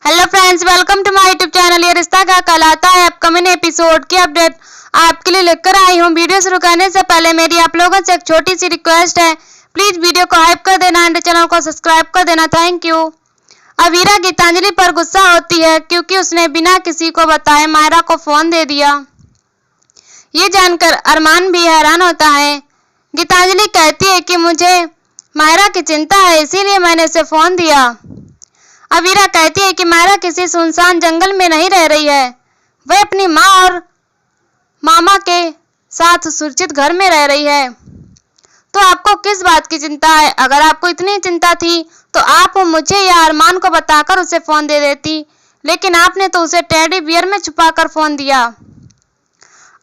Hello friends, welcome to my YouTube channel. ये रिश्ता क्या कहलाता है अपकमिंग एपिसोड की अपडेट आपके लिए लेकर आई हूँ। वीडियो शुरू करने से पहले मेरी आप लोगों से एक छोटी सी रिक्वेस्ट है, प्लीज वीडियो को हाइप कर देना एंड चैनल को सब्सक्राइब कर देना। Thank you. अवीरा गीतांजलि पर गुस्सा होती है क्योंकि उसने बिना किसी को बताए मायरा को फोन दे दिया। ये जानकर अरमान भी हैरान होता है। गीतांजलि कहती है कि मुझे मायरा की चिंता है, इसीलिए मैंने उसे फोन दिया। अवीरा कहती है कि मायरा किसी सुनसान जंगल में नहीं रह रही है, वह अपनी माँ और मामा के साथ सुरक्षित घर में रह रही है। तो आपको किस बात की चिंता है? अगर आपको इतनी चिंता थी तो आप मुझे या अरमान को बताकर उसे फोन दे देती, लेकिन आपने तो उसे टेडी बियर में छुपाकर फोन दिया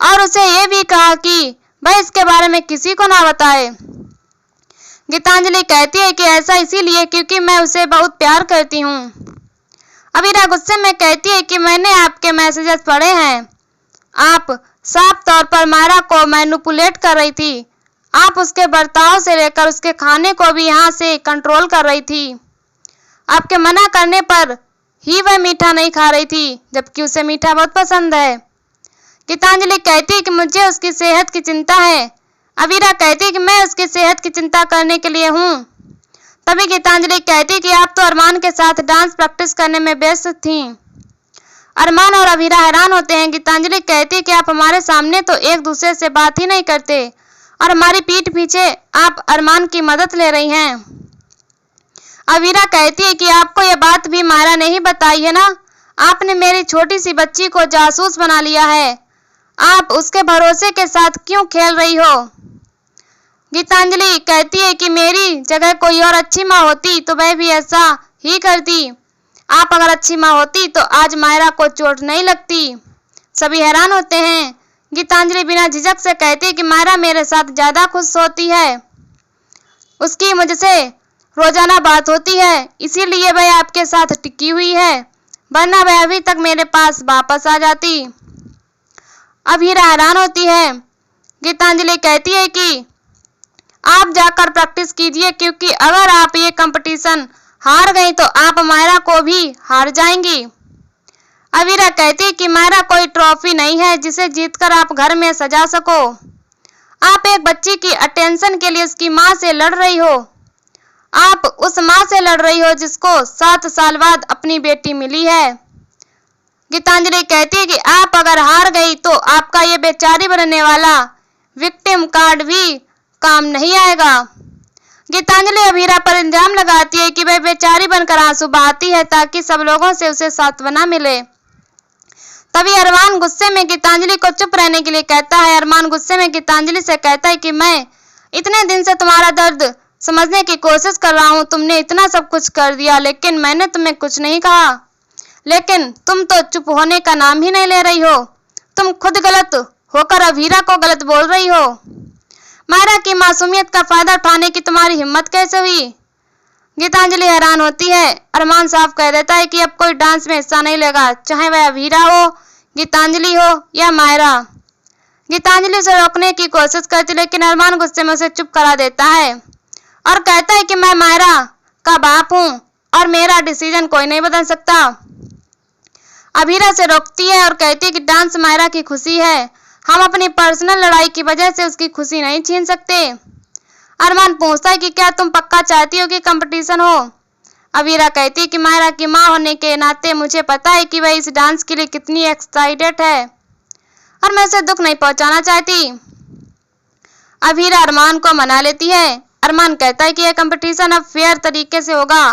और उसे ये भी कहा कि वह इसके बारे में किसी को ना बताए। गीतांजलि कहती है कि ऐसा इसीलिए क्योंकि मैं उसे बहुत प्यार करती हूँ। अवीरा गुस्से में कहती है कि मैंने आपके मैसेजेस पढ़े हैं, आप साफ तौर पर मायरा को मैनिपुलेट कर रही थी। आप उसके बर्ताव से लेकर उसके खाने को भी यहाँ से कंट्रोल कर रही थी। आपके मना करने पर ही वह मीठा नहीं खा रही थी, जबकि उसे मीठा बहुत पसंद है। गीतांजलि कहती है कि मुझे उसकी सेहत की चिंता है। अवीरा कहती है कि मैं उसकी सेहत की चिंता करने के लिए हूँ। तभी गीतांजलि कहती है कि आप तो अरमान के साथ डांस प्रैक्टिस करने में व्यस्त थीं। अरमान और अवीरा हैरान होते हैं। गीतांजलि कहती है कि आप हमारे सामने तो एक दूसरे से बात ही नहीं करते और हमारी पीठ पीछे आप अरमान की मदद ले रही हैं। अवीरा कहती है कि आपको यह बात भी मायरा ने ही बताई है ना, आपने मेरी छोटी सी बच्ची को जासूस बना लिया है। आप उसके भरोसे के साथ क्यों खेल रही हो? गीतांजलि कहती है कि मेरी जगह कोई और अच्छी माँ होती तो वह भी ऐसा ही करती। आप अगर अच्छी माँ होती तो आज मायरा को चोट नहीं लगती। सभी हैरान होते हैं। गीतांजलि बिना झिझक से कहती है कि मायरा मेरे साथ ज्यादा खुश होती है, उसकी मुझसे रोजाना बात होती है, इसीलिए वह आपके साथ टिकी हुई है, वरना वह अभी तक मेरे पास वापस आ जाती। अवीरा हैरान होती है। गीतांजलि कहती है कि आप जाकर प्रैक्टिस कीजिए, क्योंकि अगर आप ये कंपटीशन हार गई तो आप मायरा को भी हार जाएंगी। अवीरा कहती है कि मायरा कोई ट्रॉफी नहीं है जिसे जीतकर आप घर में सजा सको। आप एक बच्ची की अटेंशन के लिए उसकी माँ से लड़ रही हो। आप उस माँ से लड़ रही हो जिसको 7 साल बाद अपनी बेटी मिली है। गीतांजलि कहती है कि आप अगर हार गई तो आपका ये बेचारी बनने वाला विक्टिम कार्ड भी काम नहीं आएगा। गीतांजलि अवीरा पर इल्जाम लगाती है कि वह बेचारी बनकर आंसू बहाती है ताकि सब लोगों से उसे सांत्वना मिले। तभी अरमान गुस्से में गीतांजलि को चुप रहने के लिए कहता है। अरमान गुस्से में गीतांजलि से कहता है कि मैं इतने दिन से तुम्हारा दर्द समझने की कोशिश कर रहा हूँ, तुमने इतना सब कुछ कर दिया लेकिन मैंने तुम्हें कुछ नहीं कहा, लेकिन तुम तो चुप होने का नाम ही नहीं ले रही हो। तुम खुद गलत होकर अवीरा को गलत बोल रही हो। मायरा की मासूमियत का फायदा उठाने की तुम्हारी हिम्मत कैसे हुई? गीतांजलि हैरान होती है। अरमान साफ कह देता है कि अब कोई डांस में हिस्सा नहीं लेगा, चाहे वह अवीरा हो, गीतांजलि हो या मायरा। गीतांजलि उसे रोकने की कोशिश करती, लेकिन अरमान गुस्से में उसे चुप करा देता है और कहता है कि मैं मायरा का बाप हूँ और मेरा डिसीजन कोई नहीं बदल सकता। अवीरा से रोकती है और कहती है कि डांस मायरा की खुशी है, हम अपनी पर्सनल लड़ाई की वजह से उसकी खुशी नहीं छीन सकते। अरमान पूछता है कि क्या तुम पक्का चाहती हो कि कंपटीशन हो? अवीरा कहती है कि मायरा की माँ होने के नाते मुझे पता है कि वह इस डांस के लिए कितनी एक्साइटेड है और मैं उसे दुख नहीं पहुंचाना चाहती। अवीरा अरमान को मना लेती है। अरमान कहता है कि यह कंपटीशन अब फेयर तरीके से होगा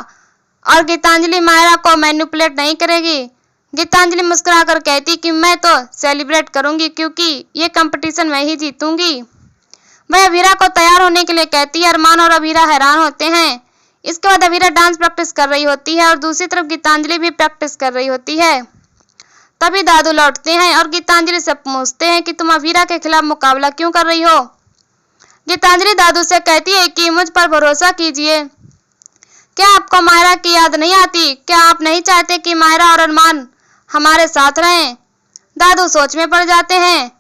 और गीतांजलि मायरा को मैनिपुलेट नहीं करेगी। गीतांजलि मुस्कुराकर कहती कि मैं तो सेलिब्रेट करूंगी क्योंकि ये कंपटीशन मैं ही जीतूंगी। वह अवीरा को तैयार होने के लिए कहती है। अरमान और अवीरा हैरान होते हैं। इसके बाद अवीरा डांस प्रैक्टिस कर रही होती है और दूसरी तरफ गीतांजलि भी प्रैक्टिस कर रही होती है। तभी दादू लौटते हैं और गीतांजलि से पूछते हैं कि तुम अवीरा के खिलाफ मुकाबला क्यों कर रही हो? गीतांजलि दादू से कहती है कि मुझ पर भरोसा कीजिए, क्या आपको मायरा की याद नहीं आती? क्या आप नहीं चाहते कि मायरा और अरमान हमारे साथ रहें? दादू सोच में पड़ जाते हैं।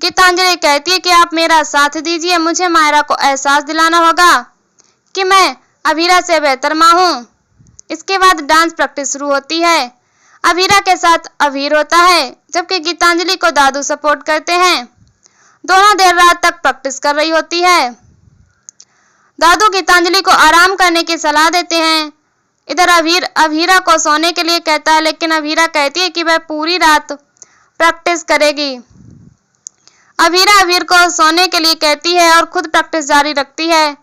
गीतांजलि कहती है कि आप मेरा साथ दीजिए, मुझे मायरा को एहसास दिलाना होगा कि मैं अवीरा से बेहतर माँ हूँ। इसके बाद डांस प्रैक्टिस शुरू होती है। अभीरा के साथ अभीर होता है, जबकि गीतांजलि को दादू सपोर्ट करते हैं। दोनों देर रात तक प्रैक्टिस कर रही होती है। दादू गीतांजलि को आराम करने की सलाह देते हैं। इधर अभीरा को सोने के लिए कहता है, लेकिन अभीरा कहती है कि वह पूरी रात प्रैक्टिस करेगी। अभीरा अभीर को सोने के लिए कहती है और खुद प्रैक्टिस जारी रखती है।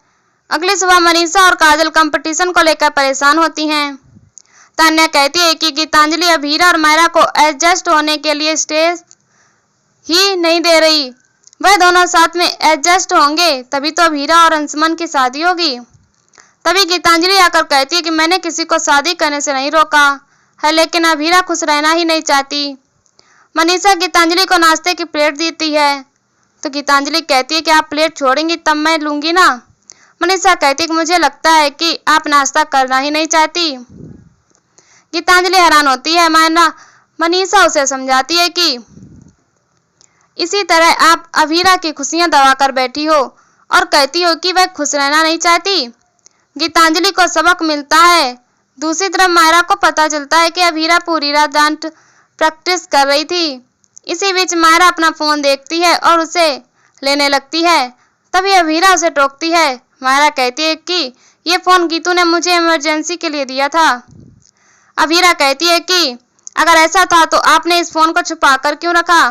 अगली सुबह मनीषा और काजल कंपटीशन को लेकर परेशान होती हैं। तान्या कहती है कि गीतांजलि अभीरा और मायरा को एडजस्ट होने के लिए स्टेज ही नहीं दे रही। वह दोनों साथ में एडजस्ट होंगे तभी तो अभीरा और अंशुमन की शादी होगी। तभी गीतांजलि आकर कहती है कि मैंने किसी को शादी करने से नहीं रोका है, लेकिन अभीरा खुश रहना ही नहीं चाहती। मनीषा गीतांजलि को नाश्ते की प्लेट देती है तो गीतांजलि कहती है कि आप प्लेट छोड़ेंगी तब मैं लूंगी ना। मनीषा कहती है कि मुझे लगता है कि आप नाश्ता करना ही नहीं चाहती। गीतांजलि हैरान होती है। मनीषा उसे समझाती है कि इसी तरह आप अभीरा की खुशियां दबा कर बैठी हो और कहती हो कि वह खुश रहना नहीं चाहती। गीतांजलि को सबक मिलता है। दूसरी तरफ मायरा को पता चलता है कि अभीरा पूरी रात डांस प्रैक्टिस कर रही थी। इसी बीच मायरा अपना फोन देखती है और उसे लेने लगती है। तभी अभीरा उसे टोकती है। मायरा कहती है कि ये फोन गीतू ने मुझे इमरजेंसी के लिए दिया था। अभीरा कहती है कि अगर ऐसा था तो आपने इस फोन को छुपा कर क्यों रखा।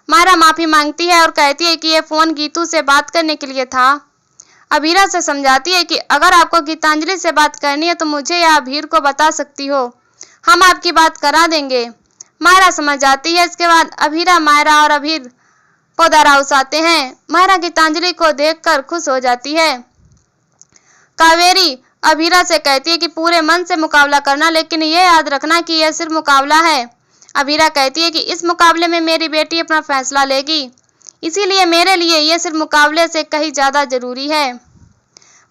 मायरा माफी मांगती है और कहती है कि यह फोन गीतू से बात करने के लिए था। अभीरा से समझाती है कि अगर आपको गीतांजलि से बात करनी है तो मुझे या अभीर को बता सकती हो, हम आपकी बात करा देंगे। मायरा समझ जाती है। इसके बाद अभीरा, मायरा और अभीर पौधा हाउस आते हैं। मायरा गीतांजलि को देखकर खुश हो जाती है। कावेरी अभीरा से कहती है कि पूरे मन से मुकाबला करना, लेकिन ये याद रखना कि यह सिर्फ मुकाबला है। अभीरा कहती है कि इस मुकाबले में मेरी बेटी अपना फैसला लेगी, इसीलिए मेरे लिए यह सिर्फ मुकाबले से कहीं ज्यादा जरूरी है।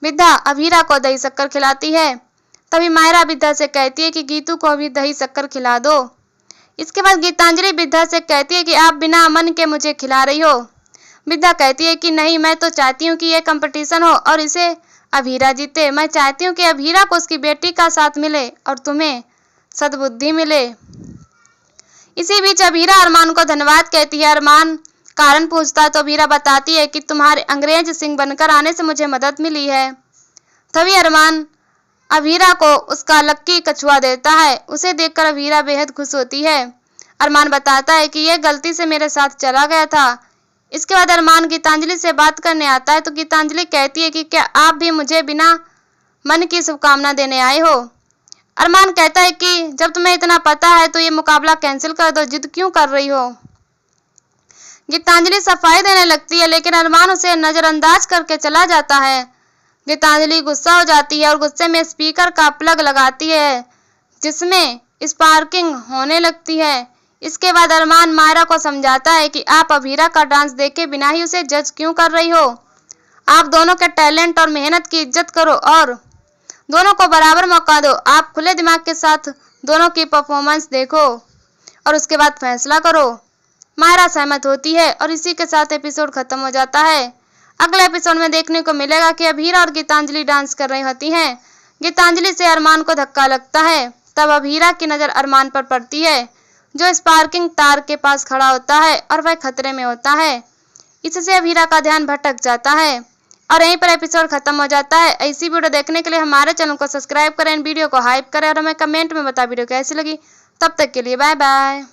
विद्या अभीरा को दही शक्कर खिलाती है। तभी मायरा विद्या से कहती है कि गीतू को भी दही शक्कर खिला दो। इसके बाद गीतांजलि विद्या से कहती है कि आप बिना अमन के मुझे खिला रही हो। विद्या कहती है कि नहीं, मैं तो चाहती हूँ कि यह कंपटीशन हो और इसे अभीरा जीते। मैं चाहती हूँ कि अभीरा को उसकी बेटी का साथ मिले और तुम्हें सद्बुद्धि मिले। इसी बीच अभीरा अरमान को धन्यवाद कहती है। अरमान कारण पूछता है तो अभीरा बताती है कि तुम्हारे अंग्रेज सिंह बनकर आने से मुझे मदद मिली है। तभी अरमान अभीरा को उसका लक्की कछुआ देता है। उसे देखकर अभीरा बेहद खुश होती है। अरमान बताता है कि यह गलती से मेरे साथ चला गया था। इसके बाद अरमान गीतांजलि से बात करने आता है तो गीतांजलि कहती है कि क्या आप भी मुझे बिना मन की शुभकामना देने आए हो। अरमान कहता है कि जब तुम्हें इतना पता है तो ये मुकाबला कैंसिल कर दो, जिद क्यों कर रही हो। गीतांजलि सफाई देने लगती है, लेकिन अरमान उसे नजरअंदाज करके चला जाता है। गीतांजलि गुस्सा हो जाती है और गुस्से में स्पीकर का प्लग लगाती है, जिसमें स्पार्किंग होने लगती है। इसके बाद अरमान मायरा को समझाता है कि आप अभीरा का डांस देखे बिना ही उसे जज क्यों कर रही हो। आप दोनों के टैलेंट और मेहनत की इज्जत करो और दोनों को बराबर मौका दो। आप खुले दिमाग के साथ दोनों की परफॉर्मेंस देखो और उसके बाद फैसला करो। मायरा सहमत होती है और इसी के साथ एपिसोड खत्म हो जाता है। अगले एपिसोड में देखने को मिलेगा कि अभीरा और गीतांजलि डांस कर रही होती हैं। गीतांजलि से अरमान को धक्का लगता है। तब अभीरा की नजर अरमान पर पड़ती है, जो स्पार्किंग तार के पास खड़ा होता है और वह खतरे में होता है। इससे अभीरा का ध्यान भटक जाता है और यहीं पर एपिसोड खत्म हो जाता है। ऐसी वीडियो देखने के लिए हमारे चैनल को सब्सक्राइब करें, वीडियो को हाइप करें और हमें कमेंट में बताएं वीडियो कैसी लगी। तब तक के लिए बाय बाय।